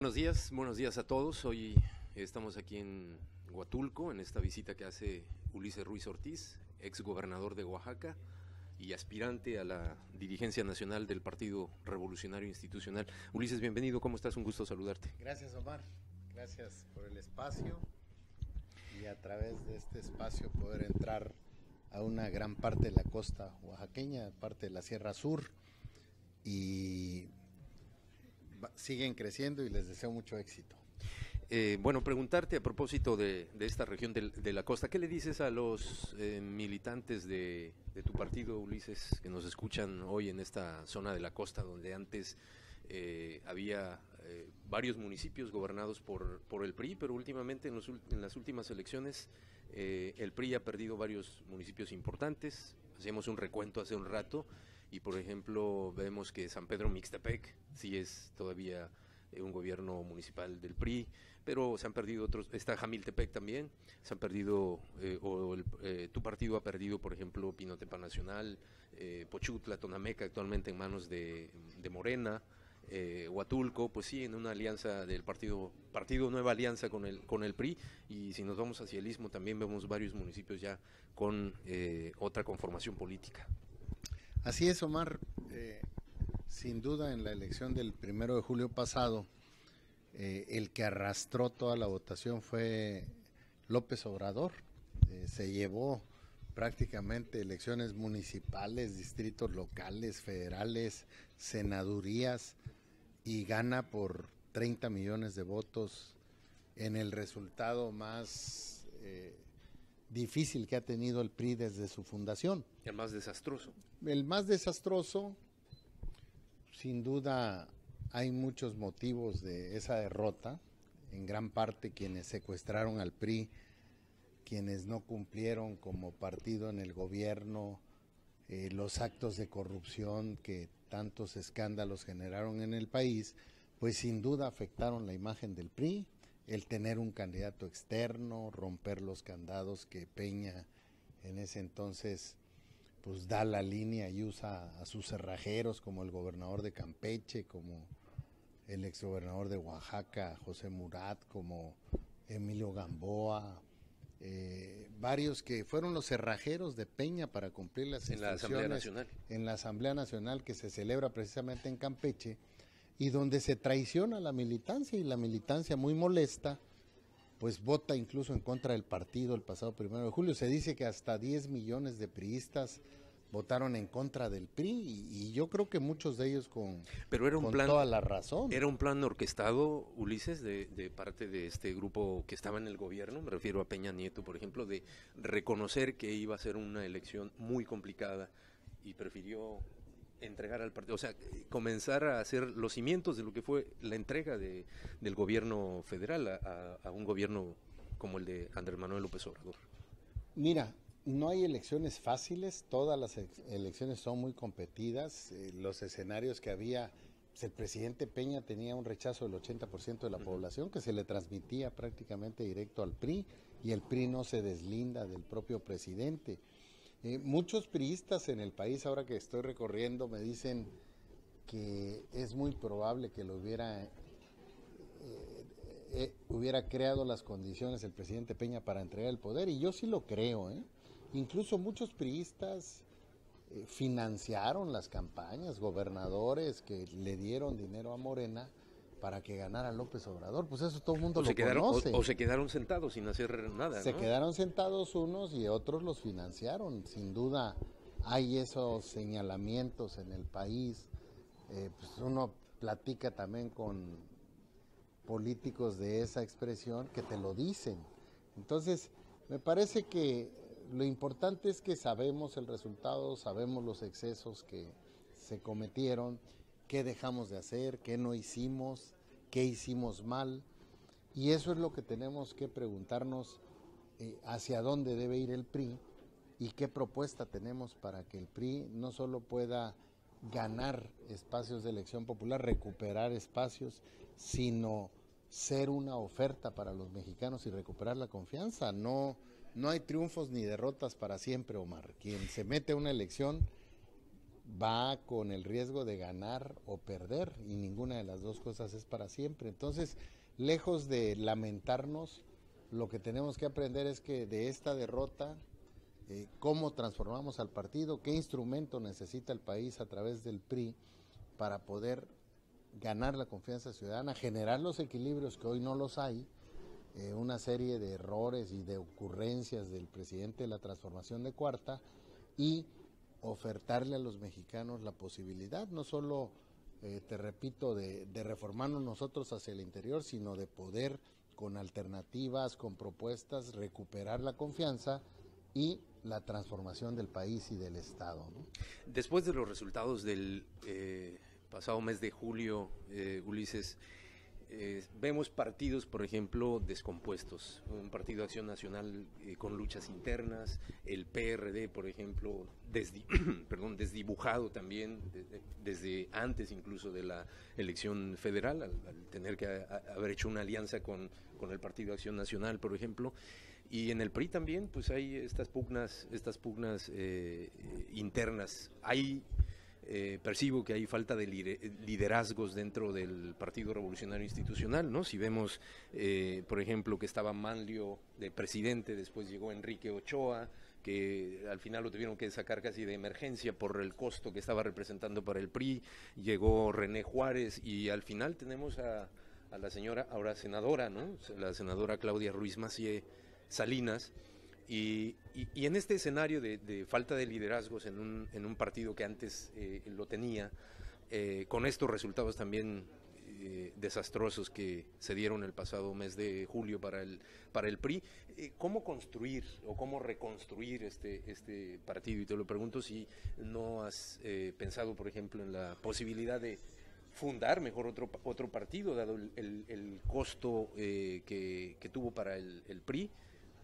Buenos días a todos. Hoy estamos aquí en Huatulco, en esta visita que hace Ulises Ruiz Ortiz, ex gobernador de Oaxaca y aspirante a la dirigencia nacional del Partido Revolucionario Institucional. Ulises, bienvenido, ¿cómo estás? Un gusto saludarte. Gracias, Omar, gracias por el espacio y a través de este espacio poder entrar a una gran parte de la costa oaxaqueña, parte de la Sierra Sur, y siguen creciendo y les deseo mucho éxito. Bueno, preguntarte a propósito de esta región de la costa, ¿qué le dices a los militantes de tu partido, Ulises, que nos escuchan hoy en esta zona de la costa donde antes había varios municipios gobernados por el PRI, pero últimamente en las últimas elecciones el PRI ha perdido varios municipios importantes? Hacíamos un recuento hace un rato y, por ejemplo, vemos que San Pedro Mixtepec sí es todavía un gobierno municipal del PRI, pero se han perdido otros. Está Jamiltepec también, se han perdido, tu partido ha perdido, por ejemplo, Pinotepa Nacional, Pochutla, Tonameca, actualmente en manos de Morena, Huatulco, pues sí, en una alianza del partido Nueva Alianza con el PRI, y si nos vamos hacia el Istmo también vemos varios municipios ya con otra conformación política. Así es, Omar. Sin duda, en la elección del 1 de julio pasado, el que arrastró toda la votación fue López Obrador. Se llevó prácticamente elecciones municipales, distritos locales, federales, senadurías, y gana por 30 millones de votos en el resultado más difícil que ha tenido el PRI desde su fundación. El más desastroso. El más desastroso. Sin duda hay muchos motivos de esa derrota, en gran parte quienes secuestraron al PRI, quienes no cumplieron como partido en el gobierno, los actos de corrupción que tantos escándalos generaron en el país, pues sin duda afectaron la imagen del PRI, el tener un candidato externo, romper los candados que Peña en ese entonces pues da la línea y usa a sus cerrajeros, como el gobernador de Campeche, como el exgobernador de Oaxaca, José Murat, como Emilio Gamboa, varios que fueron los cerrajeros de Peña para cumplir las instrucciones en la Asamblea Nacional que se celebra precisamente en Campeche, y donde se traiciona la militancia, y la militancia, muy molesta, pues vota incluso en contra del partido el pasado 1 de julio. Se dice que hasta 10 millones de priistas votaron en contra del PRI, y yo creo que muchos de ellos con toda la razón. ¿Era un plan orquestado, Ulises, de parte de este grupo que estaba en el gobierno? Me refiero a Peña Nieto, por ejemplo, de reconocer que iba a ser una elección muy complicada y prefirió entregar al partido, o sea, comenzar a hacer los cimientos de lo que fue la entrega del gobierno federal a un gobierno como el de Andrés Manuel López Obrador. Mira, no hay elecciones fáciles, todas las elecciones son muy competidas, los escenarios que había, pues el presidente Peña tenía un rechazo del 80% de la población, que se le transmitía prácticamente directo al PRI, y el PRI no se deslinda del propio presidente. Muchos priistas en el país, ahora que estoy recorriendo, me dicen que es muy probable que lo hubiera creado las condiciones el presidente Peña para entregar el poder, y yo sí lo creo. Incluso muchos priistas financiaron las campañas, gobernadores que le dieron dinero a Morena para que ganara López Obrador. Pues eso todo el mundo lo conoce. O se quedaron sentados sin hacer nada, Se quedaron sentados unos y otros los financiaron. Sin duda hay esos señalamientos en el país. Pues uno platica también con políticos de esa expresión que te lo dicen. Entonces, me parece que lo importante es que sabemos el resultado, sabemos los excesos que se cometieron, qué dejamos de hacer, qué no hicimos, qué hicimos mal, y eso es lo que tenemos que preguntarnos, hacia dónde debe ir el PRI y qué propuesta tenemos para que el PRI no solo pueda ganar espacios de elección popular, recuperar espacios, sino ser una oferta para los mexicanos y recuperar la confianza. No hay triunfos ni derrotas para siempre, Omar. Quien se mete a una elección va con el riesgo de ganar o perder, y ninguna de las dos cosas es para siempre. Entonces, lejos de lamentarnos, lo que tenemos que aprender es que de esta derrota, cómo transformamos al partido, qué instrumento necesita el país a través del PRI para poder ganar la confianza ciudadana, generar los equilibrios que hoy no los hay, una serie de errores y de ocurrencias del presidente de la transformación de Cuarta, y ofertarle a los mexicanos la posibilidad, no solo, te repito, de reformarnos nosotros hacia el interior, sino de poder, con alternativas, con propuestas, recuperar la confianza y la transformación del país y del Estado, ¿no? Después de los resultados del pasado mes de julio, Ulises, vemos partidos, por ejemplo, descompuestos. Un Partido de Acción Nacional con luchas internas, el PRD, por ejemplo, desdibujado también desde antes incluso de la elección federal, al tener que haber hecho una alianza con el Partido de Acción Nacional, por ejemplo. Y en el PRI también, pues hay estas pugnas internas. Percibo que hay falta de liderazgos dentro del Partido Revolucionario Institucional, ¿no? Si vemos, por ejemplo, que estaba Manlio de presidente, después llegó Enrique Ochoa, que al final lo tuvieron que sacar casi de emergencia por el costo que estaba representando para el PRI, llegó René Juárez, y al final tenemos a la señora, ahora senadora, ¿no? La senadora Claudia Ruiz Massieu Salinas. Y en este escenario de falta de liderazgos en un partido que antes lo tenía, con estos resultados también desastrosos que se dieron el pasado mes de julio para el PRI, ¿cómo construir o cómo reconstruir este partido? Y te lo pregunto si no has pensado, por ejemplo, en la posibilidad de fundar mejor otro partido, dado el costo que tuvo para el PRI,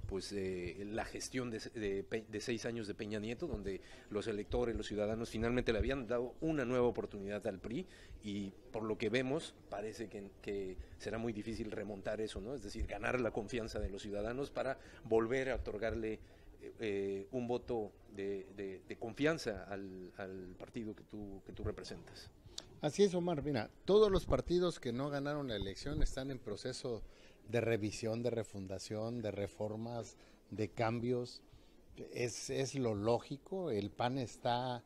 pues la gestión de 6 años de Peña Nieto, donde los electores, los ciudadanos finalmente le habían dado una nueva oportunidad al PRI, y por lo que vemos parece que será muy difícil remontar eso, ¿no? Es decir, ganar la confianza de los ciudadanos para volver a otorgarle un voto de confianza al partido que tú representas. Así es, Omar. Mira, todos los partidos que no ganaron la elección están en proceso de revisión, de refundación, de reformas, de cambios. Es lo lógico. El PAN está,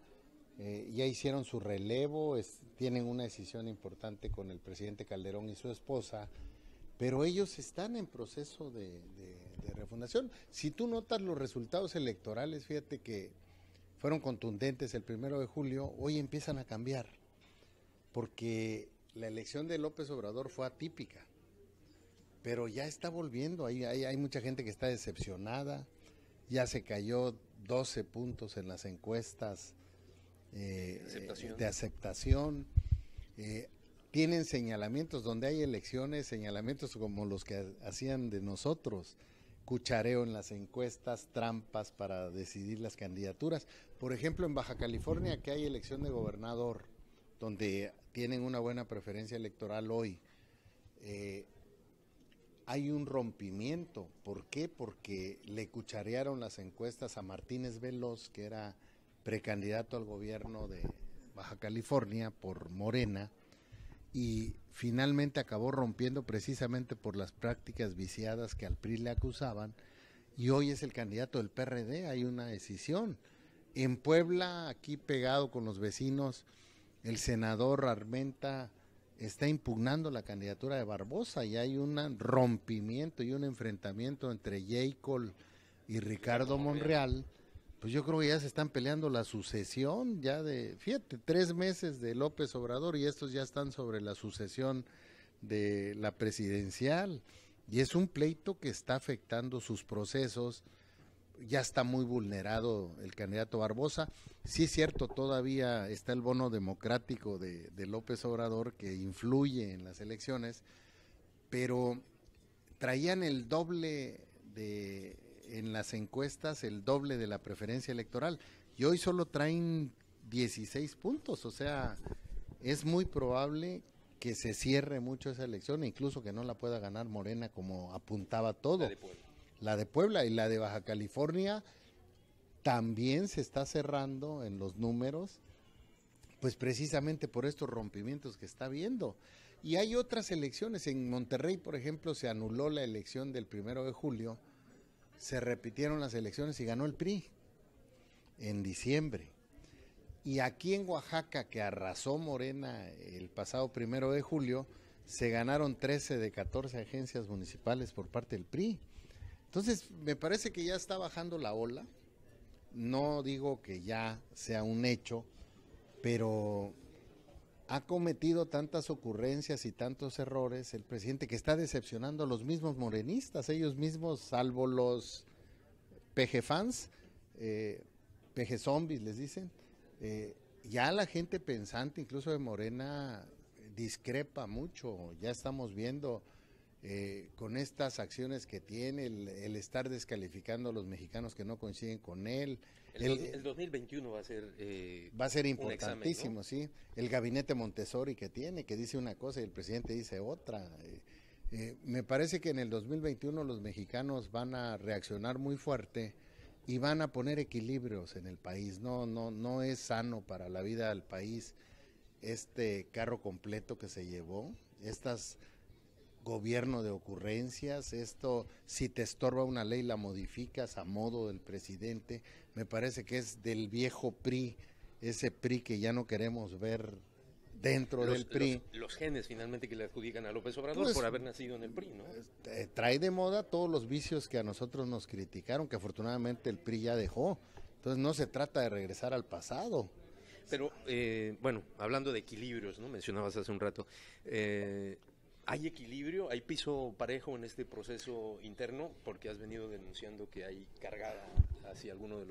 ya hicieron su relevo, tienen una decisión importante con el presidente Calderón y su esposa, pero ellos están en proceso de refundación. Si tú notas los resultados electorales, fíjate que fueron contundentes el 1 de julio, hoy empiezan a cambiar, porque la elección de López Obrador fue atípica, pero ya está volviendo, hay mucha gente que está decepcionada, ya se cayó 12 puntos en las encuestas de aceptación, tienen señalamientos donde hay elecciones, señalamientos como los que hacían de nosotros, cuchareo en las encuestas, trampas para decidir las candidaturas. Por ejemplo, en Baja California, que hay elección de gobernador, donde tienen una buena preferencia electoral hoy, hay un rompimiento. ¿Por qué? Porque le cucharearon las encuestas a Martínez Veloz, que era precandidato al gobierno de Baja California por Morena, y finalmente acabó rompiendo precisamente por las prácticas viciadas que al PRI le acusaban, y hoy es el candidato del PRD. Hay una decisión. En Puebla, aquí pegado con los vecinos, el senador Armenta está impugnando la candidatura de Barbosa, y hay un rompimiento y un enfrentamiento entre J. Cole y Ricardo Monreal. Pues yo creo que ya se están peleando la sucesión, ya fíjate, 3 meses de López Obrador y estos ya están sobre la sucesión de la presidencial, y es un pleito que está afectando sus procesos. Ya está muy vulnerado el candidato Barbosa. Sí es cierto, todavía está el bono democrático de López Obrador, que influye en las elecciones, pero traían el doble en las encuestas, el doble de la preferencia electoral, y hoy solo traen 16 puntos, o sea, es muy probable que se cierre mucho esa elección, e incluso que no la pueda ganar Morena, como apuntaba todo. La de Puebla y la de Baja California también se está cerrando en los números, pues precisamente por estos rompimientos que está habiendo. Y hay otras elecciones, en Monterrey, por ejemplo, se anuló la elección del 1 de julio, se repitieron las elecciones y ganó el PRI en diciembre. Y aquí en Oaxaca, que arrasó Morena el pasado 1 de julio, se ganaron 13 de 14 agencias municipales por parte del PRI. Entonces, me parece que ya está bajando la ola. No digo que ya sea un hecho, pero ha cometido tantas ocurrencias y tantos errores el presidente que está decepcionando a los mismos morenistas, ellos mismos, salvo los PG fans, PG zombies les dicen. Ya la gente pensante, incluso de Morena, discrepa mucho. Ya estamos viendo con estas acciones que tiene, el estar descalificando a los mexicanos que no coinciden con él. El 2021 va a ser importantísimo, un examen, ¿no? Sí. El gabinete Montessori que tiene, que dice una cosa y el presidente dice otra. Me parece que en el 2021 los mexicanos van a reaccionar muy fuerte y van a poner equilibrios en el país. No es sano para la vida del país este carro completo que se llevó, gobierno de ocurrencias, esto, si te estorba una ley la modificas a modo del presidente. Me parece que es del viejo PRI, ese PRI que ya no queremos ver dentro del PRI. Los genes finalmente que le adjudican a López Obrador, pues, por haber nacido en el PRI, ¿no? Trae de moda todos los vicios que a nosotros nos criticaron, que afortunadamente el PRI ya dejó. Entonces no se trata de regresar al pasado. Pero, bueno, hablando de equilibrios, ¿no? Mencionabas hace un rato, ¿hay equilibrio, hay piso parejo en este proceso interno? Porque has venido denunciando que hay cargada hacia alguno de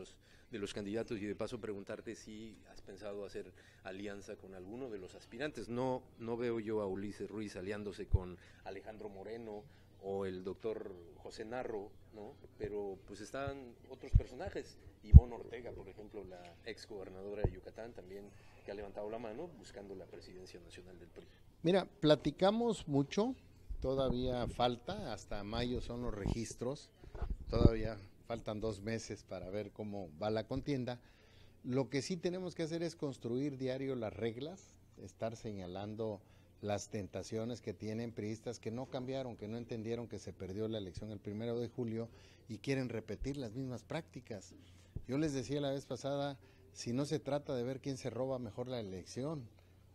los candidatos, y de paso preguntarte si has pensado hacer alianza con alguno de los aspirantes. No veo yo a Ulises Ruiz aliándose con Alejandro Moreno o el doctor José Narro, ¿no? Pero pues están otros personajes, Ivonne Ortega, por ejemplo, la ex gobernadora de Yucatán, también, que ha levantado la mano buscando la presidencia nacional del PRI. Mira, platicamos mucho, todavía falta, hasta mayo son los registros, todavía faltan 2 meses para ver cómo va la contienda. Lo que sí tenemos que hacer es construir diario las reglas, estar señalando las tentaciones que tienen priistas que no cambiaron, que no entendieron que se perdió la elección el 1 de julio y quieren repetir las mismas prácticas. Yo les decía la vez pasada, si no se trata de ver quién se roba mejor la elección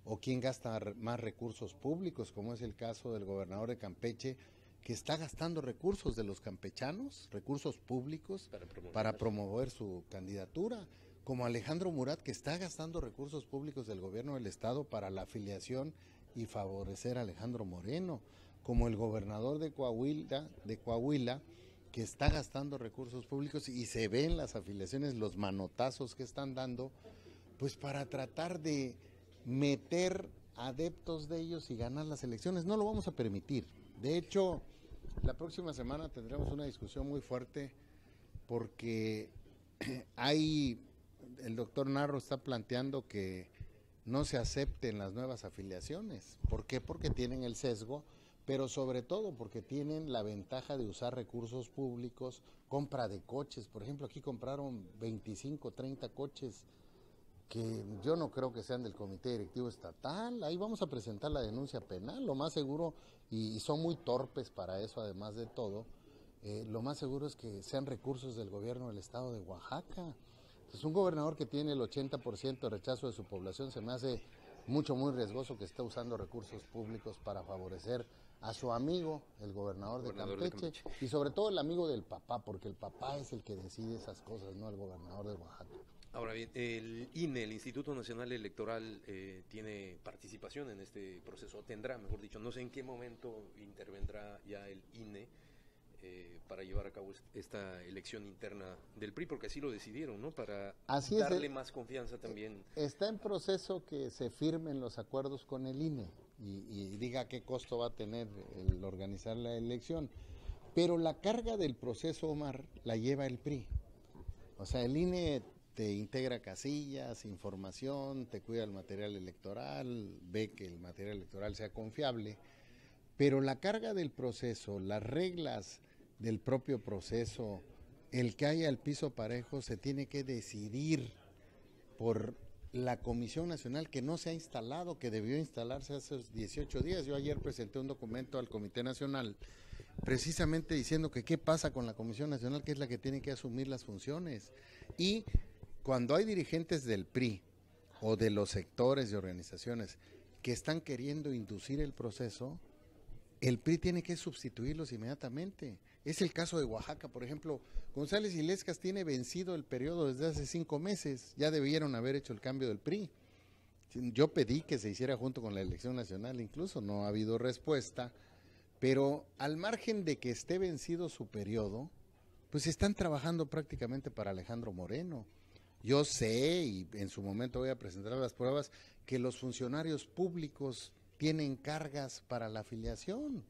o quién gasta más recursos públicos, como es el caso del gobernador de Campeche, que está gastando recursos de los campechanos, recursos públicos, para promover su candidatura, como Alejandro Murat, que está gastando recursos públicos del gobierno del estado para la afiliación y favorecer a Alejandro Moreno, como el gobernador de Coahuila, que está gastando recursos públicos y se ven las afiliaciones, los manotazos que están dando, pues para tratar de meter adeptos de ellos y ganar las elecciones. No lo vamos a permitir. De hecho, la próxima semana tendremos una discusión muy fuerte porque el doctor Narro está planteando que no se acepten las nuevas afiliaciones. ¿Por qué? Porque tienen el sesgo, pero sobre todo porque tienen la ventaja de usar recursos públicos, compra de coches. Por ejemplo, aquí compraron 25, 30 coches que yo no creo que sean del comité directivo estatal. Ahí vamos a presentar la denuncia penal, lo más seguro, y son muy torpes para eso, además de todo. Lo más seguro es que sean recursos del gobierno del estado de Oaxaca. Es un gobernador que tiene el 80% de rechazo de su población. Se me hace muy riesgoso que esté usando recursos públicos para favorecer a su amigo, el gobernador de Campeche, y sobre todo el amigo del papá, porque el papá es el que decide esas cosas, no el gobernador de Oaxaca. Ahora bien, el INE, el Instituto Nacional Electoral, tiene participación en este proceso, tendrá, mejor dicho, no sé en qué momento intervendrá ya el INE para llevar a cabo esta elección interna del PRI, porque así lo decidieron, ¿no? Para darle más confianza también. Está en proceso que se firmen los acuerdos con el INE y diga qué costo va a tener el organizar la elección, pero la carga del proceso, Omar, la lleva el PRI. O sea, el INE te integra casillas, información, te cuida el material electoral, ve que el material electoral sea confiable, pero la carga del proceso, las reglas del propio proceso, el que haya el piso parejo, se tiene que decidir por la Comisión Nacional que no se ha instalado, que debió instalarse hace 18 días. Yo ayer presenté un documento al Comité Nacional precisamente diciendo que qué pasa con la Comisión Nacional, que es la que tiene que asumir las funciones. Y cuando hay dirigentes del PRI o de los sectores y organizaciones que están queriendo inducir el proceso, el PRI tiene que sustituirlos inmediatamente. Es el caso de Oaxaca, por ejemplo. González Illescas tiene vencido el periodo desde hace 5 meses. Ya debieron haber hecho el cambio del PRI. Yo pedí que se hiciera junto con la elección nacional, incluso no ha habido respuesta. Pero al margen de que esté vencido su periodo, pues están trabajando prácticamente para Alejandro Moreno. Yo sé, y en su momento voy a presentar las pruebas, que los funcionarios públicos tienen cargas para la afiliación.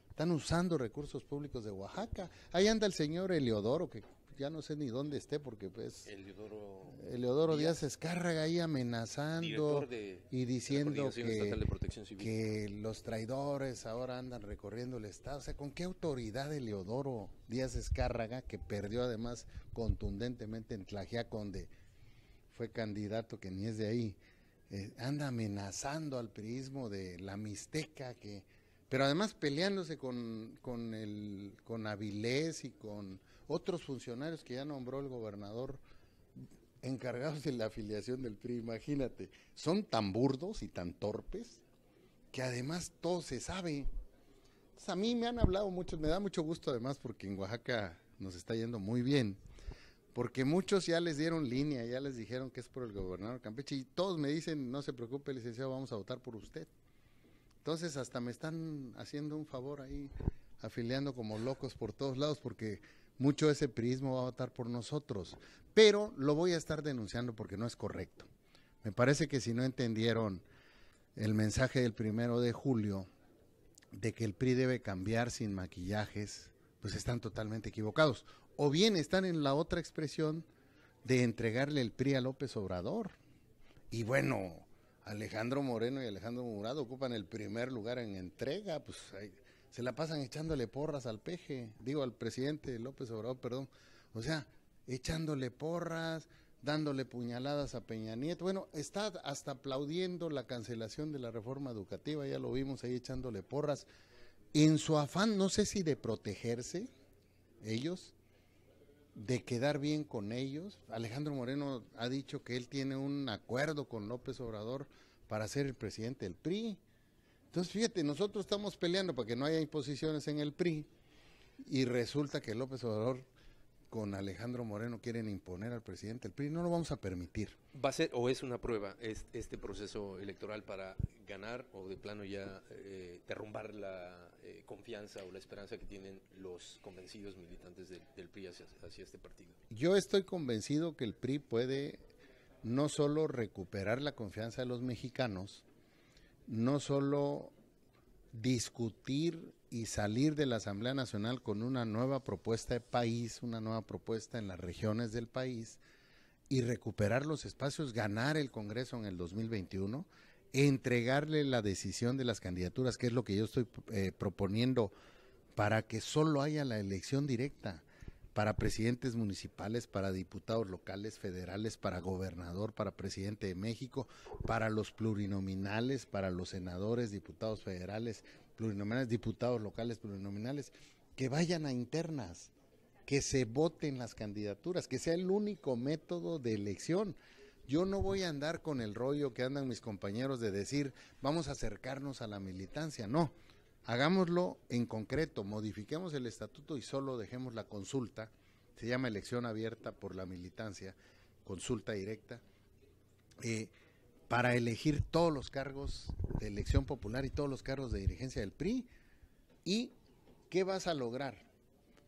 Están usando recursos públicos de Oaxaca. Ahí anda el señor Eleodoro, que ya no sé ni dónde esté, porque pues Eleodoro Díaz Escárraga ahí amenazando y diciendo que los traidores ahora andan recorriendo el estado. O sea, ¿con qué autoridad Eleodoro Díaz Escárraga, que perdió además contundentemente en Tlaxiaco, donde fue candidato que ni es de ahí, anda amenazando al priismo de la Mixteca, pero además peleándose con Avilés y con otros funcionarios que ya nombró el gobernador encargados de la afiliación del PRI? Imagínate, son tan burdos y tan torpes que además todo se sabe. Entonces, a mí me han hablado mucho, me da mucho gusto además porque en Oaxaca nos está yendo muy bien, porque muchos ya les dieron línea, ya les dijeron que es por el gobernador Campeche, y todos me dicen, no se preocupe, licenciado, vamos a votar por usted. Entonces hasta me están haciendo un favor ahí, afiliando como locos por todos lados, porque mucho de ese priismo va a votar por nosotros. Pero lo voy a estar denunciando porque no es correcto. Me parece que si no entendieron el mensaje del 1 de julio, de que el PRI debe cambiar sin maquillajes, pues están totalmente equivocados. O bien están en la otra expresión de entregarle el PRI a López Obrador. Y bueno, Alejandro Moreno y Alejandro Murado ocupan el primer lugar en entrega, pues se la pasan echándole porras al al presidente López Obrador, perdón. O sea, echándole porras, dándole puñaladas a Peña Nieto. Bueno, está hasta aplaudiendo la cancelación de la reforma educativa, ya lo vimos ahí echándole porras. En su afán, no sé si de protegerse, ellos, de quedar bien con ellos. Alejandro Moreno ha dicho que él tiene un acuerdo con López Obrador para ser el presidente del PRI. Entonces, fíjate, nosotros estamos peleando para que no haya imposiciones en el PRI y resulta que López Obrador con Alejandro Moreno quieren imponer al presidente del PRI. No lo vamos a permitir. ¿Va a ser o es una prueba este proceso electoral para ganar o de plano ya derrumbar la confianza o la esperanza que tienen los convencidos militantes del PRI hacia este partido? Yo estoy convencido que el PRI puede no solo recuperar la confianza de los mexicanos, no solo discutir y salir de la Asamblea Nacional con una nueva propuesta de país, una nueva propuesta en las regiones del país y recuperar los espacios, ganar el Congreso en el 2021, entregarle la decisión de las candidaturas, que es lo que yo estoy proponiendo, para que solo haya la elección directa para presidentes municipales, para diputados locales, federales, para gobernador, para presidente de México, para los plurinominales, para los senadores, diputados federales, plurinominales, diputados locales, plurinominales, que vayan a internas, que se voten las candidaturas, que sea el único método de elección. Yo no voy a andar con el rollo que andan mis compañeros de decir, vamos a acercarnos a la militancia, no. Hagámoslo en concreto, modifiquemos el estatuto y solo dejemos la consulta, se llama elección abierta por la militancia, consulta directa, para elegir todos los cargos de elección popular y todos los cargos de dirigencia del PRI. ¿Y qué vas a lograr?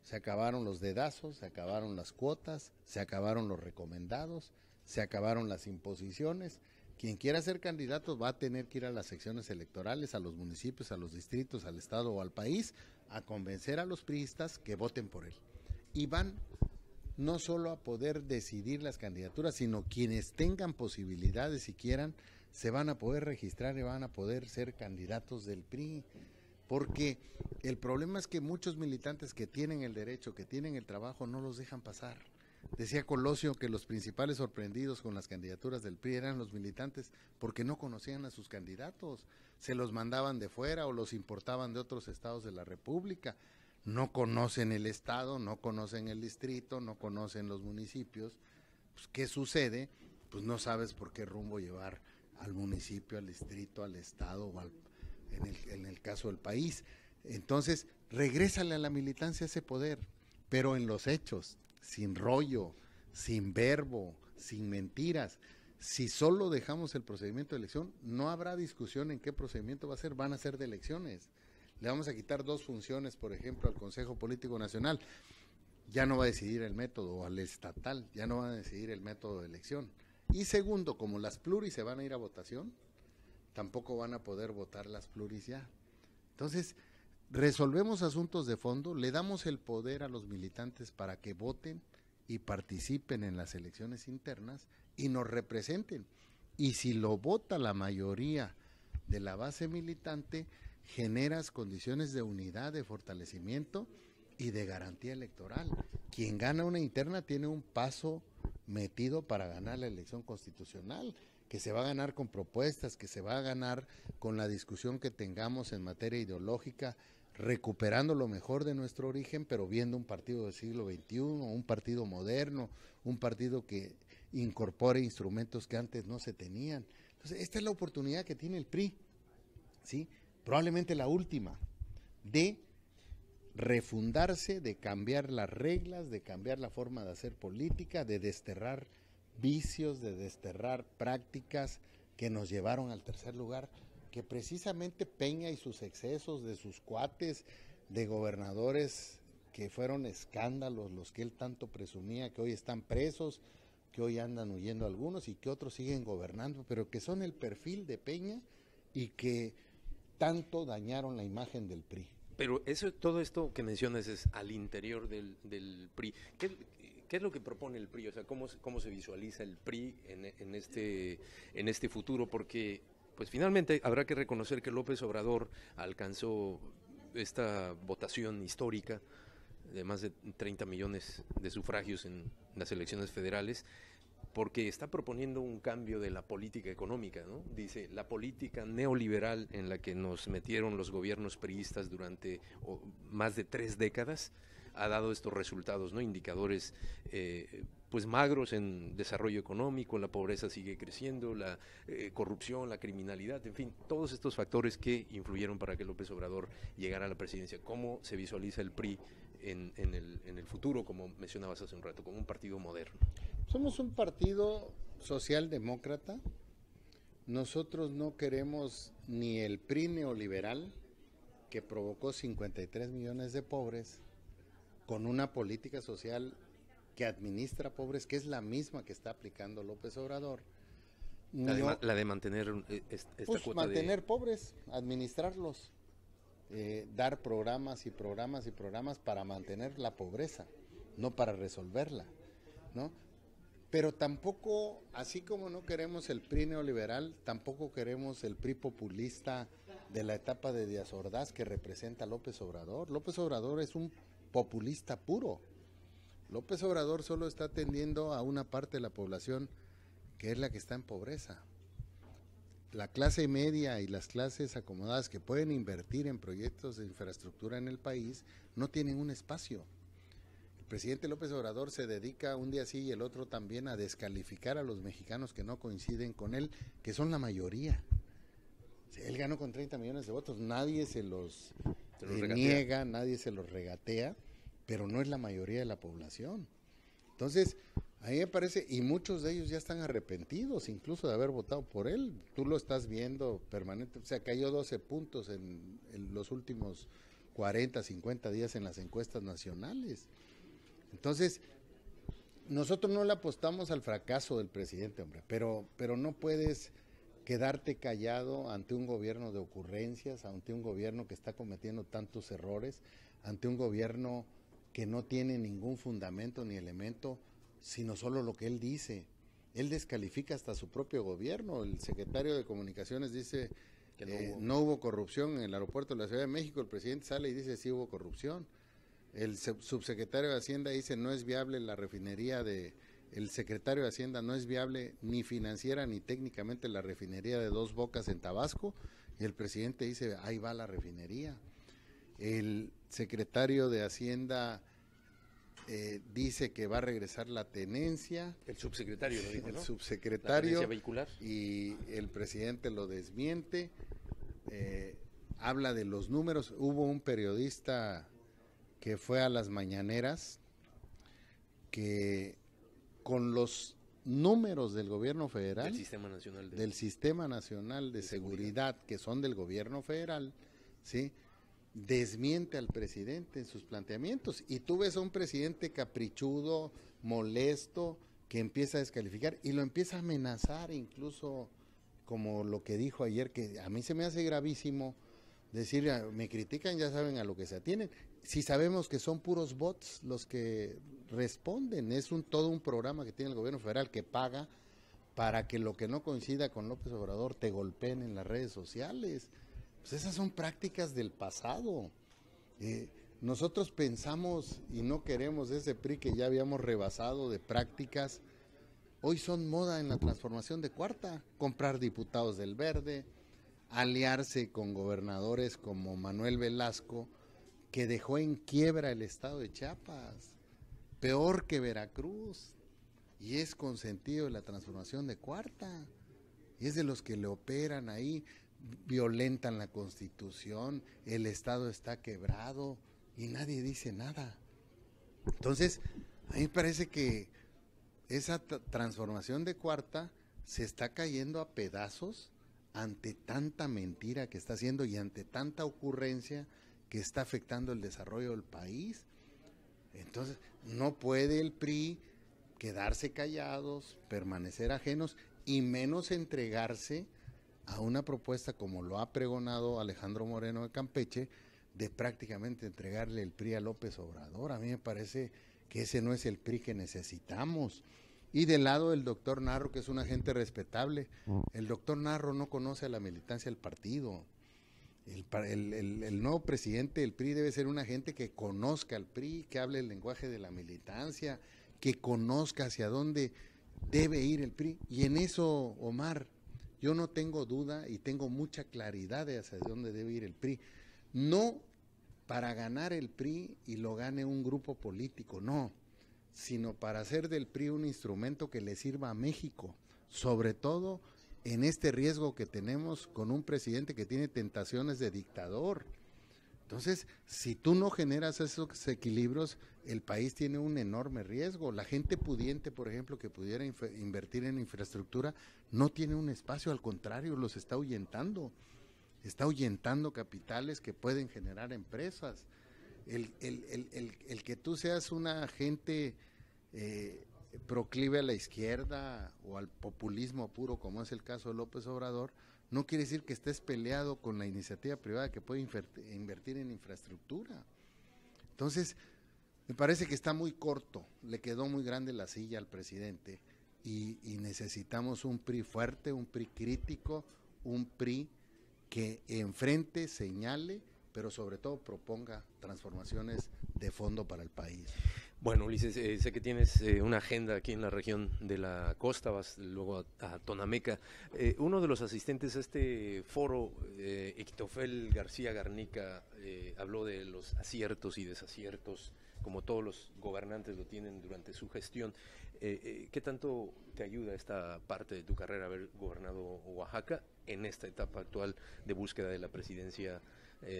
Se acabaron los dedazos, se acabaron las cuotas, se acabaron los recomendados, se acabaron las imposiciones. Quien quiera ser candidato va a tener que ir a las secciones electorales, a los municipios, a los distritos, al estado o al país, a convencer a los priistas que voten por él. Y van no solo a poder decidir las candidaturas, sino quienes tengan posibilidades y quieran, se van a poder registrar y van a poder ser candidatos del PRI. Porque el problema es que muchos militantes que tienen el derecho, que tienen el trabajo, no los dejan pasar. Decía Colosio que los principales sorprendidos con las candidaturas del PRI eran los militantes porque no conocían a sus candidatos, se los mandaban de fuera o los importaban de otros estados de la República. No conocen el estado, no conocen el distrito, no conocen los municipios. Pues, ¿qué sucede? Pues no sabes por qué rumbo llevar al municipio, al distrito, al estado o en el caso del país. Entonces, regrésale a la militancia ese poder, pero en los hechos, sin rollo, sin verbo, sin mentiras. Si solo dejamos el procedimiento de elección, no habrá discusión en qué procedimiento va a ser, van a ser de elecciones. Le vamos a quitar 2 funciones, por ejemplo, al Consejo Político Nacional. Ya no va a decidir el método, o al estatal, ya no va a decidir el método de elección. Y segundo, como las pluris se van a ir a votación, tampoco van a poder votar las pluris ya. Entonces, resolvemos asuntos de fondo, le damos el poder a los militantes para que voten y participen en las elecciones internas y nos representen. Y si lo vota la mayoría de la base militante, generas condiciones de unidad, de fortalecimiento y de garantía electoral. Quien gana una interna tiene un paso metido para ganar la elección constitucional, que se va a ganar con propuestas, que se va a ganar con la discusión que tengamos en materia ideológica, recuperando lo mejor de nuestro origen, pero viendo un partido del siglo XXI, un partido moderno, un partido que incorpore instrumentos que antes no se tenían. Entonces, esta es la oportunidad que tiene el PRI, ¿sí? Probablemente la última, de refundarse, de cambiar las reglas, de cambiar la forma de hacer política, de desterrar vicios, de desterrar prácticas que nos llevaron al tercer lugar, que precisamente Peña y sus excesos de sus cuates, de gobernadores que fueron escándalos, los que él tanto presumía, que hoy están presos, que hoy andan huyendo algunos y que otros siguen gobernando, pero que son el perfil de Peña y que tanto dañaron la imagen del PRI. Pero todo esto que mencionas es al interior del PRI. ¿Qué es lo que propone el PRI? O sea, ¿cómo se visualiza el PRI en este futuro? Porque pues finalmente habrá que reconocer que López Obrador alcanzó esta votación histórica de más de 30 millones de sufragios en las elecciones federales, porque está proponiendo un cambio de la política económica, ¿no? Dice, la política neoliberal en la que nos metieron los gobiernos priistas durante más de 3 décadas ha dado estos resultados, ¿no? Indicadores pues magros en desarrollo económico, la pobreza sigue creciendo, la corrupción, la criminalidad, en fin, todos estos factores que influyeron para que López Obrador llegara a la presidencia. ¿Cómo se visualiza el PRI en el futuro, como mencionabas hace un rato, como un partido moderno? Somos un partido socialdemócrata. Nosotros no queremos ni el PRI neoliberal, que provocó 53 millones de pobres, con una política social que administra pobres, que es la misma que está aplicando López Obrador. La de mantener esta pues cuota mantener pobres, administrarlos, dar programas y programas y programas para mantener la pobreza, no para resolverla, ¿no? Pero tampoco, así como no queremos el PRI neoliberal, tampoco queremos el PRI populista de la etapa de Díaz Ordaz que representa a López Obrador. López Obrador es un populista puro. López Obrador solo está atendiendo a una parte de la población que es la que está en pobreza. La clase media y las clases acomodadas que pueden invertir en proyectos de infraestructura en el país no tienen un espacio. El presidente López Obrador se dedica un día sí y el otro también a descalificar a los mexicanos que no coinciden con él, que son la mayoría. Él ganó con 30 millones de votos, nadie se los niega, nadie se los regatea, pero no es la mayoría de la población. Entonces, a mí me parece, y muchos de ellos ya están arrepentidos incluso de haber votado por él. Tú lo estás viendo permanente, o sea, cayó 12 puntos en los últimos 40, 50 días en las encuestas nacionales. Entonces, nosotros no le apostamos al fracaso del presidente, hombre, pero no puedes quedarte callado ante un gobierno de ocurrencias, ante un gobierno que está cometiendo tantos errores, ante un gobierno que no tiene ningún fundamento ni elemento, sino solo lo que él dice. Él descalifica hasta su propio gobierno. El secretario de Comunicaciones dice que no hubo corrupción en el aeropuerto de la Ciudad de México. El presidente sale y dice sí hubo corrupción. El subsecretario de Hacienda dice no es viable la refinería el secretario de Hacienda no es viable ni financiera ni técnicamente la refinería de Dos Bocas en Tabasco, y el presidente dice ahí va la refinería. El secretario de Hacienda dice que va a regresar la tenencia. El subsecretario lo dice, ¿no? El subsecretario. La tenencia vehicular. Y el presidente lo desmiente. Habla de los números. Hubo un periodista que fue a las mañaneras que con los números del gobierno federal, del Sistema Nacional de Seguridad, que son del gobierno federal, ¿sí?, desmiente al presidente en sus planteamientos. Y tú ves a un presidente caprichudo, molesto, que empieza a descalificar y lo empieza a amenazar, incluso como lo que dijo ayer, que a mí se me hace gravísimo decir, me critican, ya saben a lo que se atienen. Si sabemos que son puros bots los que responden, es todo un programa que tiene el gobierno federal que paga para que lo que no coincida con López Obrador te golpeen en las redes sociales. Pues esas son prácticas del pasado. Nosotros pensamos y no queremos ese PRI que ya habíamos rebasado de prácticas. Hoy son moda en la transformación de cuarta, comprar diputados del Verde, aliarse con gobernadores como Manuel Velasco, que dejó en quiebra el estado de Chiapas, peor que Veracruz, y es consentido de la transformación de cuarta, y es de los que le operan ahí, violentan la Constitución, el estado está quebrado y nadie dice nada. Entonces, a mí me parece que esa transformación de cuarta se está cayendo a pedazos ante tanta mentira que está haciendo y ante tanta ocurrencia que está afectando el desarrollo del país. Entonces, no puede el PRI quedarse callados, permanecer ajenos y menos entregarse a una propuesta como lo ha pregonado Alejandro Moreno de Campeche, de prácticamente entregarle el PRI a López Obrador. A mí me parece que ese no es el PRI que necesitamos. Y del lado del doctor Narro, que es una gente respetable, el doctor Narro no conoce a la militancia del partido. El nuevo presidente del PRI debe ser una gente que conozca al PRI, que hable el lenguaje de la militancia, que conozca hacia dónde debe ir el PRI. Y en eso, Omar, yo no tengo duda y tengo mucha claridad de hacia dónde debe ir el PRI. No para ganar el PRI y lo gane un grupo político, no, sino para hacer del PRI un instrumento que le sirva a México, sobre todo en este riesgo que tenemos con un presidente que tiene tentaciones de dictador. Entonces, si tú no generas esos equilibrios, el país tiene un enorme riesgo. La gente pudiente, por ejemplo, que pudiera invertir en infraestructura, no tiene un espacio, al contrario, los está ahuyentando. Está ahuyentando capitales que pueden generar empresas. El que tú seas una gente proclive a la izquierda o al populismo puro, como es el caso de López Obrador, no quiere decir que estés peleado con la iniciativa privada que puede invertir en infraestructura. Entonces, me parece que está muy corto, le quedó muy grande la silla al presidente y necesitamos un PRI fuerte, un PRI crítico, un PRI que enfrente, señale, pero sobre todo proponga transformaciones de fondo para el país. Bueno, Ulises, sé que tienes una agenda aquí en la región de la costa, vas luego a Tonameca. Uno de los asistentes a este foro, Ictofel García Garnica, habló de los aciertos y desaciertos, como todos los gobernantes lo tienen durante su gestión. ¿Qué tanto te ayuda esta parte de tu carrera haber gobernado Oaxaca en esta etapa actual de búsqueda de la presidencia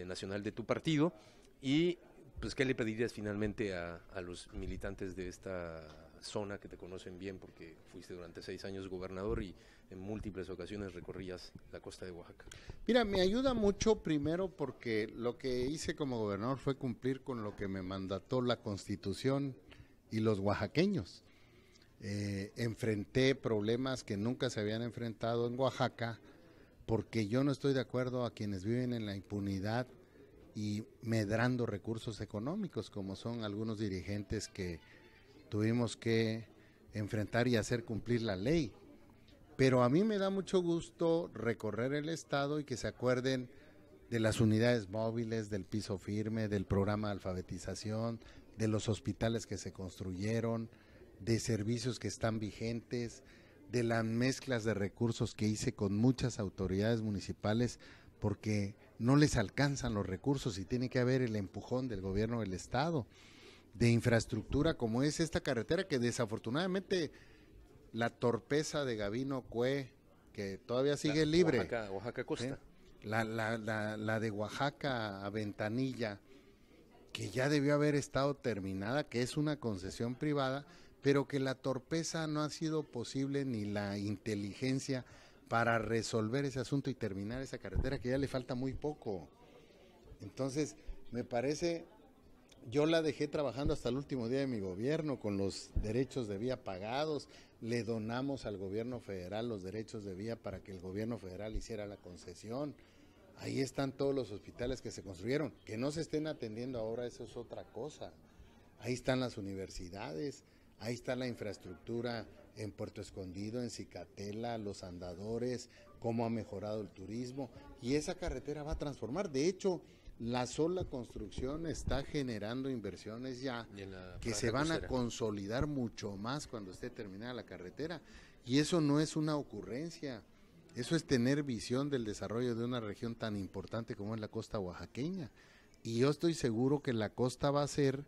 nacional de tu partido? Y pues, ¿qué le pedirías finalmente a los militantes de esta zona que te conocen bien, porque fuiste durante 6 años gobernador y en múltiples ocasiones recorrías la costa de Oaxaca? Mira, me ayuda mucho primero porque lo que hice como gobernador fue cumplir con lo que me mandató la Constitución y los oaxaqueños. Enfrenté problemas que nunca se habían enfrentado en Oaxaca, porque yo no estoy de acuerdo a quienes viven en la impunidad y medrando recursos económicos, como son algunos dirigentes que tuvimos que enfrentar y hacer cumplir la ley. Pero a mí me da mucho gusto recorrer el estado y que se acuerden de las unidades móviles, del piso firme, del programa de alfabetización, de los hospitales que se construyeron, de servicios que están vigentes, de las mezclas de recursos que hice con muchas autoridades municipales, porque no les alcanzan los recursos y tiene que haber el empujón del gobierno del estado, de infraestructura como es esta carretera que desafortunadamente la torpeza de Gavino Cue, que todavía sigue libre. Oaxaca Costa. La de Oaxaca a Ventanilla, que ya debió haber estado terminada, que es una concesión privada, pero que la torpeza no ha sido posible ni la inteligencia para resolver ese asunto y terminar esa carretera que ya le falta muy poco. Entonces, me parece, yo la dejé trabajando hasta el último día de mi gobierno con los derechos de vía pagados, le donamos al gobierno federal los derechos de vía para que el gobierno federal hiciera la concesión. Ahí están todos los hospitales que se construyeron, que no se estén atendiendo ahora, eso es otra cosa. Ahí están las universidades, ahí está la infraestructura en Puerto Escondido, en Cicatela, los andadores, cómo ha mejorado el turismo, y esa carretera va a transformar. De hecho, la sola construcción está generando inversiones ya que se van a consolidar mucho más cuando esté terminada la carretera, y eso no es una ocurrencia, eso es tener visión del desarrollo de una región tan importante como es la costa oaxaqueña, y yo estoy seguro que la costa va a ser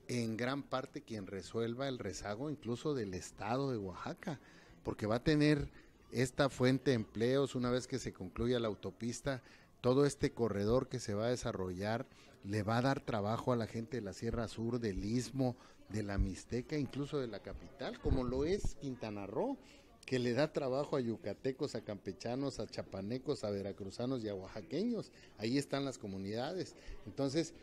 en gran parte quien resuelva el rezago incluso del estado de Oaxaca, porque va a tener esta fuente de empleos una vez que se concluya la autopista. Todo este corredor que se va a desarrollar le va a dar trabajo a la gente de la Sierra Sur, del Istmo, de la Mixteca, incluso de la capital, como lo es Quintana Roo, que le da trabajo a yucatecos, a campechanos, a chapanecos, a veracruzanos y a oaxaqueños. Ahí están las comunidades. Entonces,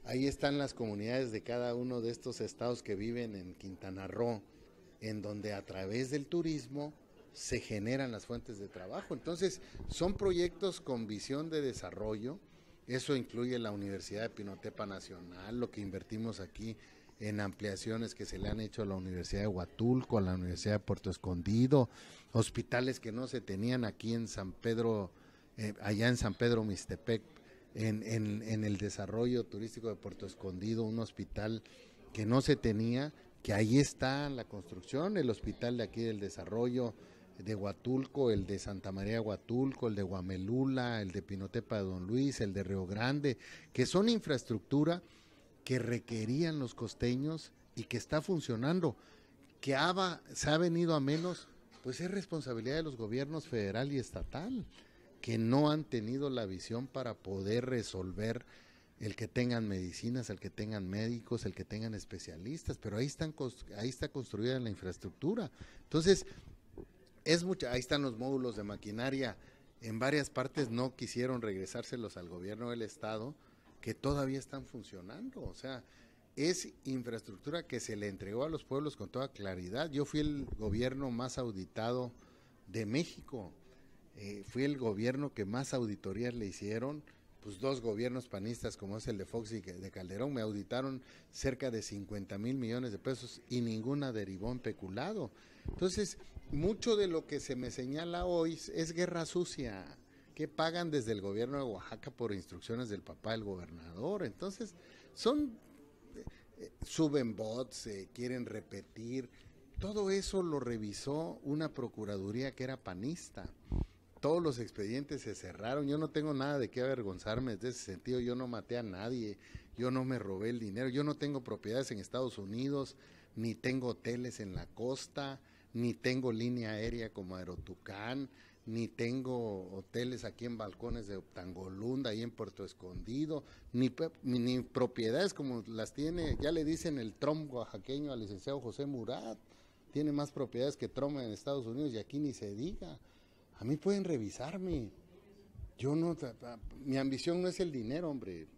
ahí están las comunidades de cada uno de estos estados que viven en Quintana Roo, en donde a través del turismo se generan las fuentes de trabajo. Entonces, son proyectos con visión de desarrollo. Eso incluye la Universidad de Pinotepa Nacional, lo que invertimos aquí en ampliaciones que se le han hecho a la Universidad de Huatulco, a la Universidad de Puerto Escondido, hospitales que no se tenían aquí en San Pedro, allá en San Pedro Mixtepec, en el desarrollo turístico de Puerto Escondido, un hospital que no se tenía, que ahí está la construcción, el hospital de aquí del desarrollo de Huatulco, el de Santa María de Huatulco, el de Guamelula, el de Pinotepa de Don Luis, el de Río Grande, que son infraestructura que requerían los costeños y que está funcionando. Que se ha venido a menos, pues es responsabilidad de los gobiernos federal y estatal, que no han tenido la visión para poder resolver el que tengan medicinas, el que tengan médicos, el que tengan especialistas, pero ahí está construida la infraestructura. Entonces, ahí están los módulos de maquinaria, en varias partes no quisieron regresárselos al gobierno del estado, que todavía están funcionando, o sea, es infraestructura que se le entregó a los pueblos con toda claridad. Yo fui el gobierno más auditado de México, fui el gobierno que más auditorías le hicieron, pues dos gobiernos panistas como es el de Fox y de Calderón me auditaron cerca de 50,000 millones de pesos y ninguna derivó en peculado. Entonces, mucho de lo que se me señala hoy es guerra sucia, que pagan desde el gobierno de Oaxaca por instrucciones del papá del gobernador. Entonces, suben bots, quieren repetir, todo eso lo revisó una procuraduría que era panista. Todos los expedientes se cerraron, yo no tengo nada de qué avergonzarme en ese sentido, yo no maté a nadie, yo no me robé el dinero, yo no tengo propiedades en Estados Unidos, ni tengo hoteles en la costa, ni tengo línea aérea como Aerotucán, ni tengo hoteles aquí en balcones de Tangolunda, ahí en Puerto Escondido, ni propiedades como las tiene, ya le dicen el Trump oaxaqueño al licenciado José Murat, tiene más propiedades que Trump en Estados Unidos y aquí ni se diga. A mí pueden revisarme, mi ambición no es el dinero, hombre,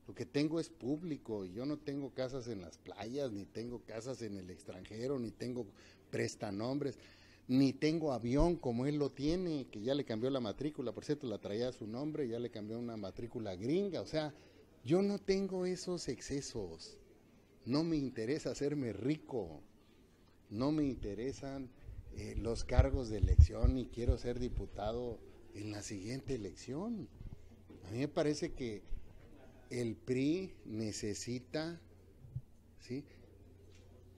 lo que tengo es público, yo no tengo casas en las playas, ni tengo casas en el extranjero, ni tengo prestanombres, ni tengo avión como él lo tiene, que ya le cambió la matrícula, por cierto, la traía a su nombre, ya le cambió una matrícula gringa, o sea, yo no tengo esos excesos, no me interesa hacerme rico, no me interesan los cargos de elección y quiero ser diputado en la siguiente elección. A mí me parece que el PRI necesita, ¿sí?,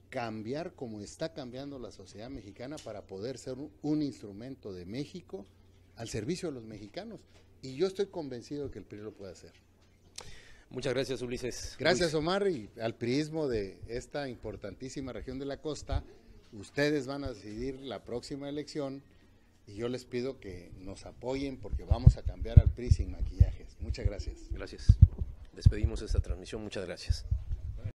cambiar como está cambiando la sociedad mexicana para poder ser un instrumento de México al servicio de los mexicanos. Y yo estoy convencido de que el PRI lo puede hacer. Muchas gracias, Ulises. Gracias, Omar, y al priismo de esta importantísima región de la costa. Ustedes van a decidir la próxima elección y yo les pido que nos apoyen porque vamos a cambiar al PRI sin maquillajes. Muchas gracias. Gracias. Despedimos esta transmisión. Muchas gracias.